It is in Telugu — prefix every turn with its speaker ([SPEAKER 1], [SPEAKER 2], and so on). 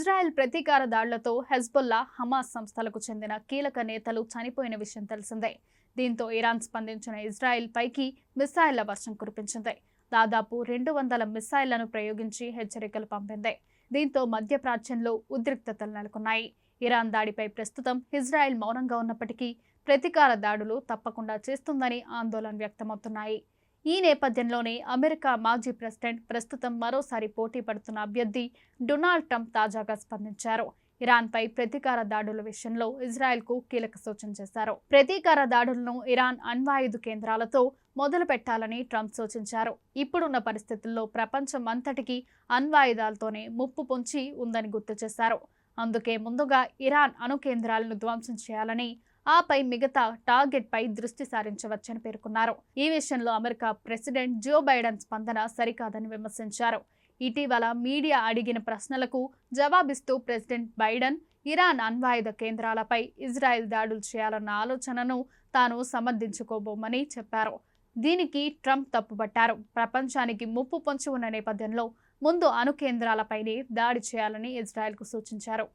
[SPEAKER 1] ఇజ్రాయెల్ ప్రతీకార దాడులతో హెజ్బొల్లా, హమాస్ సంస్థలకు చెందిన కీలక నేతలు చనిపోయిన విషయం తెలిసిందే. దీంతో ఇరాన్ స్పందించిన ఇజ్రాయెల్ పైకి మిసైళ్ల వర్షం కురిపించింది. దాదాపు 200 మిసైళ్లను ప్రయోగించి హెచ్చరికలు పంపింది. దీంతో మధ్యప్రాచ్యంలో ఉద్రిక్తతలు నెలకొన్నాయి. ఇరాన్ దాడిపై ప్రస్తుతం ఇజ్రాయెల్ మౌనంగా ఉన్నప్పటికీ ప్రతీకార దాడులు తప్పకుండా చేస్తుందని ఆందోళన వ్యక్తమవుతున్నాయి. ఈ నేపథ్యంలోనే అమెరికా మాజీ ప్రెసిడెంట్, ప్రస్తుతం మరోసారి పోటీ పడుతున్న అభ్యర్థి డొనాల్డ్ ట్రంప్ తాజాగా స్పందించారు. ఇరాన్పై ప్రతీకార దాడుల విషయంలో ఇజ్రాయెల్కు కీలక సూచన చేశారు. ప్రతీకార దాడులను ఇరాన్ అణ్వాయుధ కేంద్రాలతో మొదలు పెట్టాలని ట్రంప్ సూచించారు. ఇప్పుడున్న పరిస్థితుల్లో ప్రపంచం అంతటికీ అణ్వాయుధాలతోనే ముప్పు పొంచి ఉందని గుర్తు చేశారు. అందుకే ముందుగా ఇరాన్ అణు కేంద్రాలను ధ్వంసం చేయాలని, ఆపై మిగతా టార్గెట్ పై దృష్టి సారించవచ్చని పేర్కొన్నారు. ఈ విషయంలో అమెరికా ప్రెసిడెంట్ జో బైడెన్ స్పందన సరికాదని విమర్శించారు. ఇటీవల మీడియా అడిగిన ప్రశ్నలకు జవాబిస్తూ ప్రెసిడెంట్ బైడెన్ ఇరాన్ అణ్వాయుధ కేంద్రాలపై ఇజ్రాయెల్ దాడులు చేయాలన్న ఆలోచనను తాను సమర్థించుకోబోమని చెప్పారు. దీనికి ట్రంప్ తప్పుపట్టారు. ప్రపంచానికి ముప్పు పొంచి ఉన్న నేపథ్యంలో ముందు అణు కేంద్రాలపైనే దాడి చేయాలని ఇజ్రాయెల్కు సూచించారు.